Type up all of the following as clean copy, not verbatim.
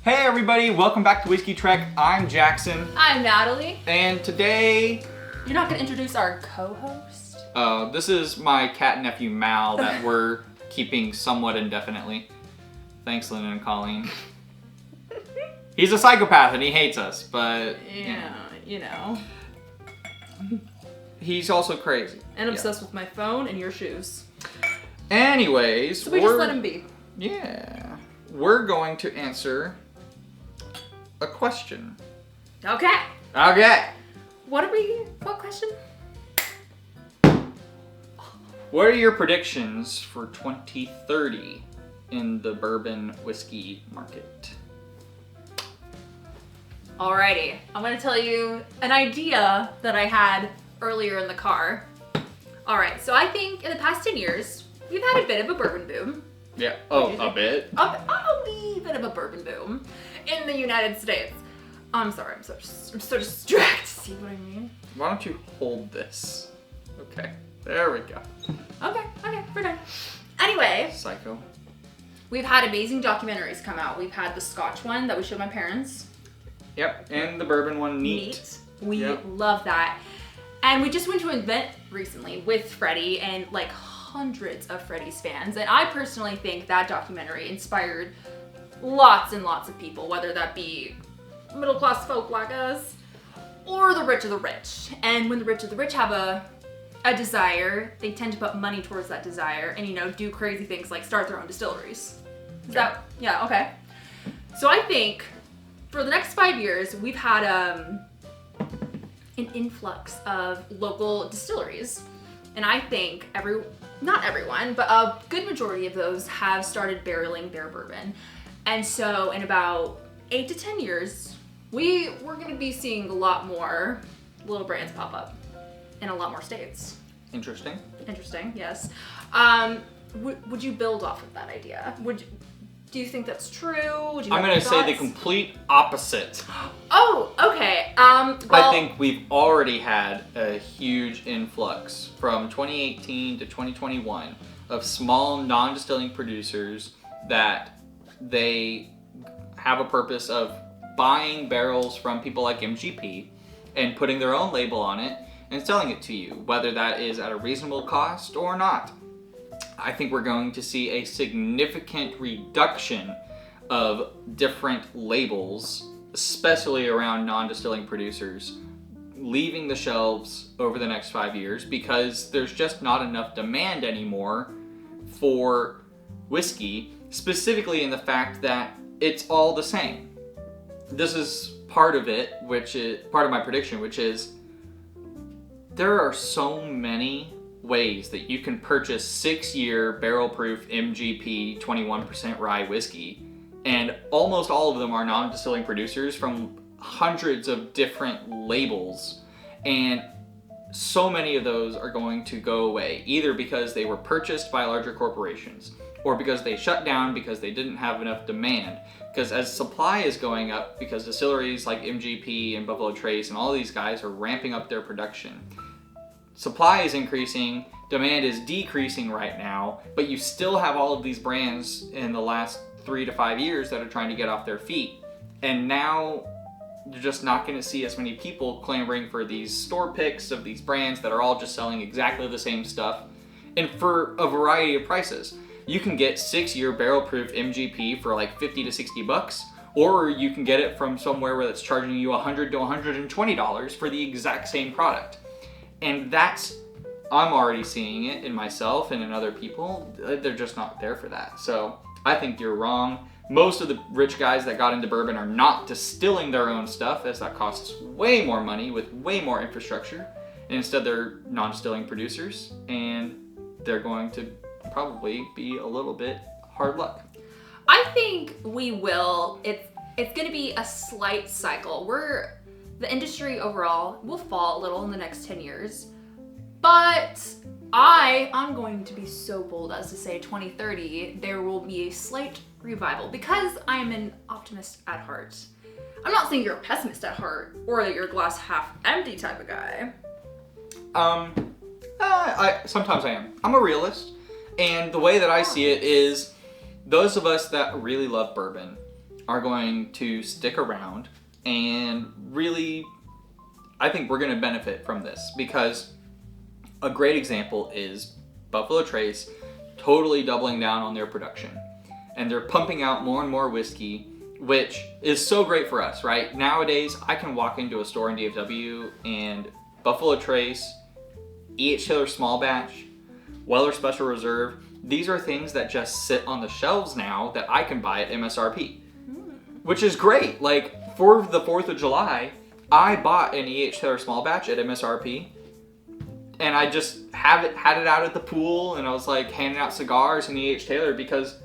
Hey everybody, welcome back to Whiskey Trek. I'm Jackson. I'm Natalie. And today... You're not going to introduce our co-host? This is my cat nephew Mal that we're keeping somewhat indefinitely. Thanks, Lynn and Colleen. He's a psychopath and he hates us, but... Yeah, you know. He's also crazy. And obsessed with my phone and your shoes. Anyways, so we just let him be. Yeah. We're going to answer a question. Okay. Okay. What question? What are your predictions for 2030 in the bourbon whiskey market? Alrighty. I'm going to tell you an idea that I had earlier in the car. Alright, so I think in the past 10 years, we've had a bit of a bourbon boom. Yeah. Oh, a bit? A wee bit of a bourbon boom in the United States. I'm sorry, I'm so distracted. See what I mean? Why don't you hold this? Okay, there we go. Okay, we're done. Anyway. Psycho. We've had amazing documentaries come out. We've had the Scotch one that we showed my parents. Yep, and the bourbon one, Neat. We love that. And we just went to an event recently with Freddie and like hundreds of Freddie's fans. And I personally think that documentary inspired lots and lots of people, whether that be middle class folk like us or the rich of the rich. And when the rich of the rich have a desire, they tend to put money towards that desire and, you know, do crazy things like start their own distilleries. Yeah, okay. So I think for the next 5 years, we've had an influx of local distilleries. And I think not everyone, but a good majority of those have started barreling their bourbon. And so in about 8 to 10 years, we're going to be seeing a lot more little brands pop up in a lot more states. Interesting, yes. Would you build off of that idea? Do you think that's true? I'm going to say the complete opposite. Oh, okay. I think we've already had a huge influx from 2018 to 2021 of small non-distilling producers that they have a purpose of buying barrels from people like MGP and putting their own label on it and selling it to you, whether that is at a reasonable cost or not. I think we're going to see a significant reduction of different labels, especially around non-distilling producers, leaving the shelves over the next 5 years because there's just not enough demand anymore for whiskey, specifically in the fact that it's all the same. This is part of it, which is part of my prediction, which is there are so many ways that you can purchase 6-year barrel-proof MGP 21% rye whiskey, and almost all of them are non-distilling producers from hundreds of different labels, and so many of those are going to go away, either because they were purchased by larger corporations or because they shut down because they didn't have enough demand. Because as supply is going up, because distilleries like MGP and Buffalo Trace and all these guys are ramping up their production, supply is increasing, demand is decreasing right now, but you still have all of these brands in the last 3 to 5 years that are trying to get off their feet. And now you're just not going to see as many people clamoring for these store picks of these brands that are all just selling exactly the same stuff and for a variety of prices. You can get 6-year barrel-proof MGP for like $50 to $60, or you can get it from somewhere where it's charging you $100 to $120 for the exact same product. And I'm already seeing it in myself and in other people. They're just not there for that. So I think you're wrong. Most of the rich guys that got into bourbon are not distilling their own stuff, as that costs way more money with way more infrastructure. And instead they're non-distilling producers, and they're going to probably be a little bit hard luck. I think we will. It's going to be a slight cycle. The industry overall will fall a little in the next 10 years, but I'm going to be so bold as to say 2030 there will be a slight revival because I'm an optimist at heart. I'm not saying you're a pessimist at heart or that you're a glass half empty type of guy. Sometimes I am. I'm a realist, and the way that I see it is those of us that really love bourbon are going to stick around, and really, I think we're going to benefit from this, because a great example is Buffalo Trace totally doubling down on their production. And they're pumping out more and more whiskey, which is so great for us, right? Nowadays, I can walk into a store in DFW and Buffalo Trace, E.H. Taylor Small Batch, Weller Special Reserve, these are things that just sit on the shelves now that I can buy at MSRP, which is great. Like, for the 4th of July, I bought an E.H. Taylor Small Batch at MSRP, and I just had it out at the pool, and I was like handing out cigars and E.H. Taylor, because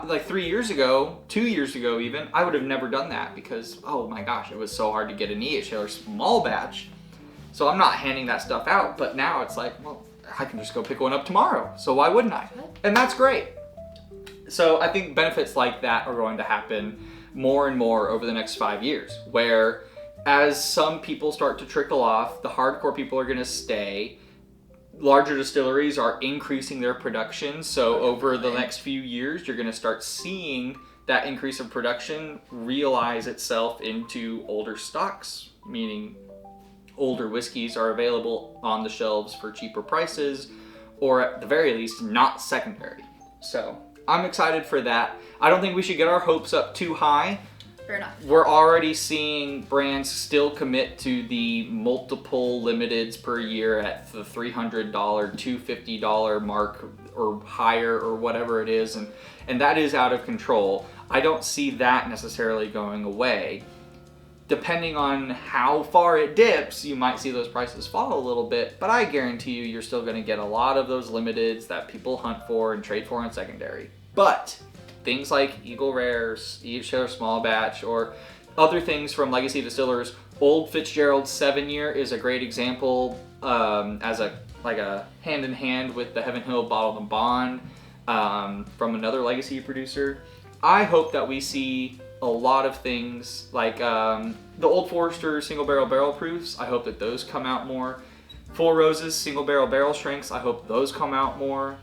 like 3 years ago, 2 years ago even, I would have never done that, because, oh my gosh, it was so hard to get an E.H. Taylor Small Batch. So I'm not handing that stuff out, but now it's like, well, I can just go pick one up tomorrow, so why wouldn't I? And that's great. So I think benefits like that are going to happen more and more over the next 5 years, where as some people start to trickle off, the hardcore people are going to stay. Larger distilleries are increasing their production, so over the next few years, you're going to start seeing that increase of production realize itself into older stocks, meaning older whiskeys are available on the shelves for cheaper prices, or at the very least, not secondary. So I'm excited for that. I don't think we should get our hopes up too high. Fair enough. We're already seeing brands still commit to the multiple limiteds per year at the $300, $250 mark or higher, or whatever it is, and that is out of control. I don't see that necessarily going away. Depending on how far it dips, you might see those prices fall a little bit, but I guarantee you're still going to get a lot of those limiteds that people hunt for and trade for in secondary. But things like Eagle Rares, E.H. Taylor Small Batch, or other things from legacy distillers, Old Fitzgerald 7-year is a great example, as a hand in hand with the Heaven Hill Bottled and Bond from another legacy producer. I hope that we see a lot of things like the Old Forester single barrel proofs. I hope that those come out more. Four Roses single barrel strengths. I hope those come out more.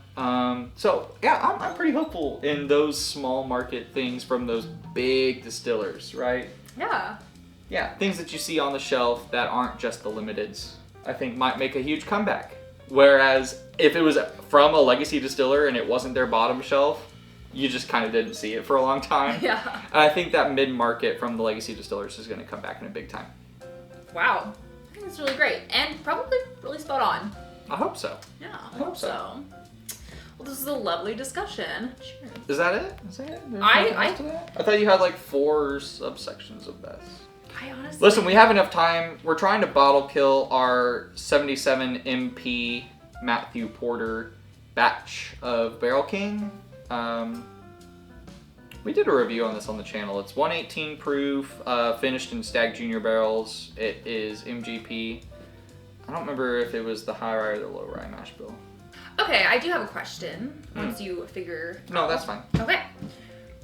So yeah, I'm pretty hopeful in those small market things from those big distillers, right? Yeah. Yeah, things that you see on the shelf that aren't just the limiteds, I think might make a huge comeback. Whereas if it was from a legacy distiller and it wasn't their bottom shelf, you just kind of didn't see it for a long time. Yeah. And I think that mid-market from the legacy distillers is going to come back in a big time. Wow. I think that's really great. And probably really spot on. I hope so. Yeah, I hope so. Well, this is a lovely discussion. Sure. Is that it? Is that it? I thought you had like 4 subsections of this. I honestly... Listen, we have enough time. We're trying to bottle kill our 77 MP Matthew Porter batch of Barrel King. We did a review on this on the channel. It's 118 proof, finished in Stag Junior barrels. It is MGP. I don't remember if it was the high rye or the low rye mash bill. Okay, I do have a question once you figure... No, that's fine. Okay.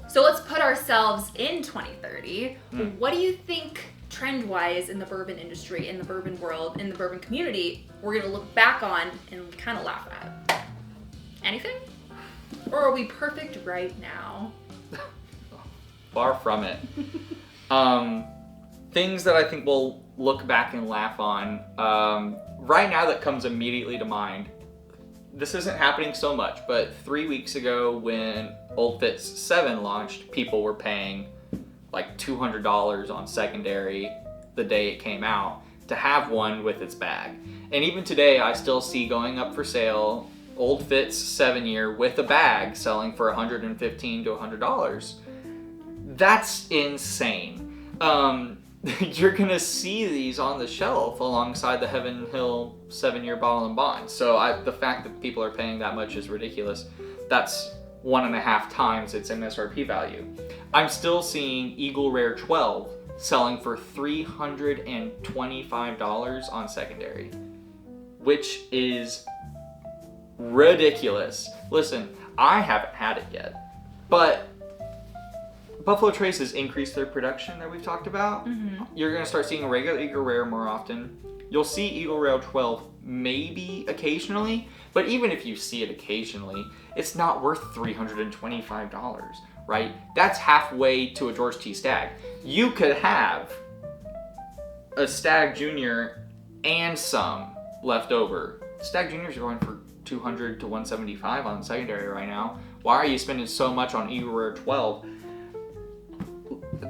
So let's put ourselves in 2030. What do you think, trend-wise, in the bourbon industry, in the bourbon world, in the bourbon community, we're going to look back on and kind of laugh at? Anything? Or are we perfect right now? Far from it. Things that I think we'll look back and laugh on. Right now that comes immediately to mind. This isn't happening so much, but 3 weeks ago when Old Fitz 7 launched, people were paying like $200 on secondary the day it came out to have one with its bag. And even today, I still see going up for sale Old Fitz 7-year with a bag selling for $115 to $100. That's insane. You're gonna see these on the shelf alongside the Heaven Hill 7-year Bottle and Bond. So the fact that people are paying that much is ridiculous. That's 1.5 times its MSRP value. I'm still seeing Eagle Rare 12 selling for $325 on secondary, which is ridiculous. Listen, I haven't had it yet, but Buffalo Trace has increased their production that we've talked about. You're going to start seeing a regular Eagle Rare more often. You'll see Eagle Rare 12 maybe occasionally, but even if you see it occasionally, it's not worth $325, right? That's halfway to a George T. Stagg. You could have a Stagg Junior and some left over. Stagg Juniors are going for 200 to 175 on secondary right now. Why are you spending so much on Eagle Rare 12?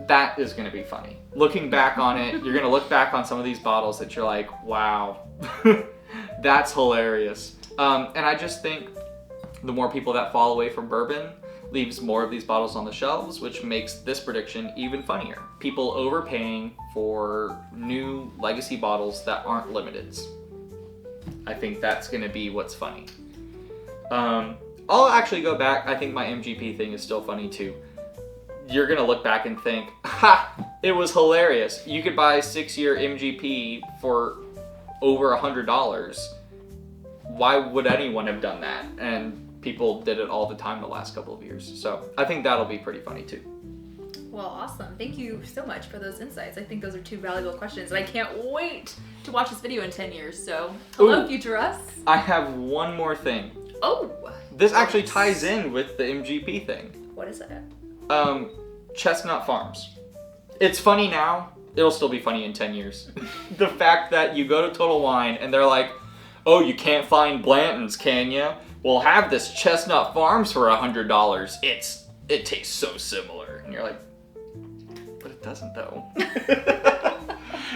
That is going to be funny. Looking back on it, you're going to look back on some of these bottles that you're like, wow, that's hilarious. And I just think the more people that fall away from bourbon leaves more of these bottles on the shelves, which makes this prediction even funnier. People overpaying for new legacy bottles that aren't limiteds. I think that's going to be what's funny. I'll actually go back. I think my MGP thing is still funny too. You're going to look back and think, ha, it was hilarious. You could buy a 6-year MGP for over $100. Why would anyone have done that? And people did it all the time the last couple of years. So I think that'll be pretty funny too. Well, awesome. Thank you so much for those insights. I think those are 2 valuable questions, and I can't wait to watch this video in 10 years. So, hello, future us. I have one more thing. Oh. This actually ties in with the MGP thing. What is it? Chestnut Farms. It's funny now. It'll still be funny in 10 years. The fact that you go to Total Wine and they're like, oh, you can't find Blanton's, can ya? We'll have this Chestnut Farms for $100. It tastes so similar. And you're like, but it doesn't though.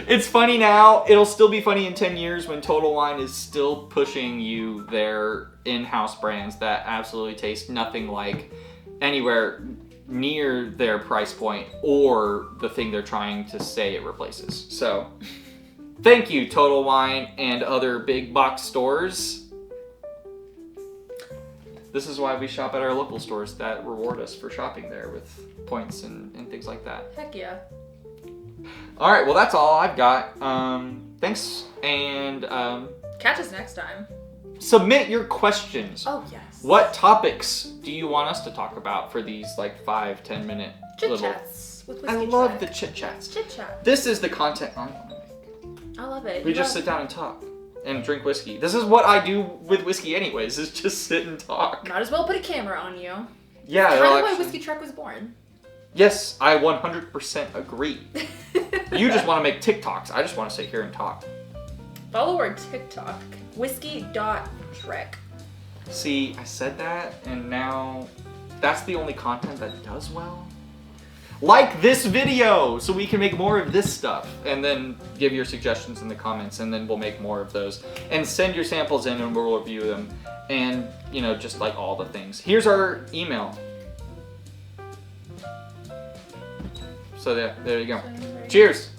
It's funny now. It'll still be funny in 10 years when Total Wine is still pushing you their in-house brands that absolutely taste nothing like anywhere near their price point or the thing they're trying to say it replaces. So, thank you, Total Wine and other big box stores. This is why we shop at our local stores that reward us for shopping there with points and things like that. Heck yeah. All right, well, that's all I've got. Thanks, and catch us next time. Submit your questions. Oh, yes. What topics do you want us to talk about for these like 5-10 minute chit-chats with Whiskey I love Track. the chit-chats. Chit-chat. This is the content I want to make. I love it. We just sit down and talk and drink whiskey. This is what I do with whiskey anyways, is just sit and talk. Might as well put a camera on you. Yeah. Kind of why Whiskey Truck was born. Yes, I 100% agree. You just want to make TikToks. I just want to sit here and talk. Follow our TikTok, whiskey.trek. See, I said that, and now that's the only content that does well. Like this video, so we can make more of this stuff. And then give your suggestions in the comments, and then we'll make more of those. And send your samples in, and we'll review them. And, you know, just like all the things. Here's our email. So there you go. Cheers.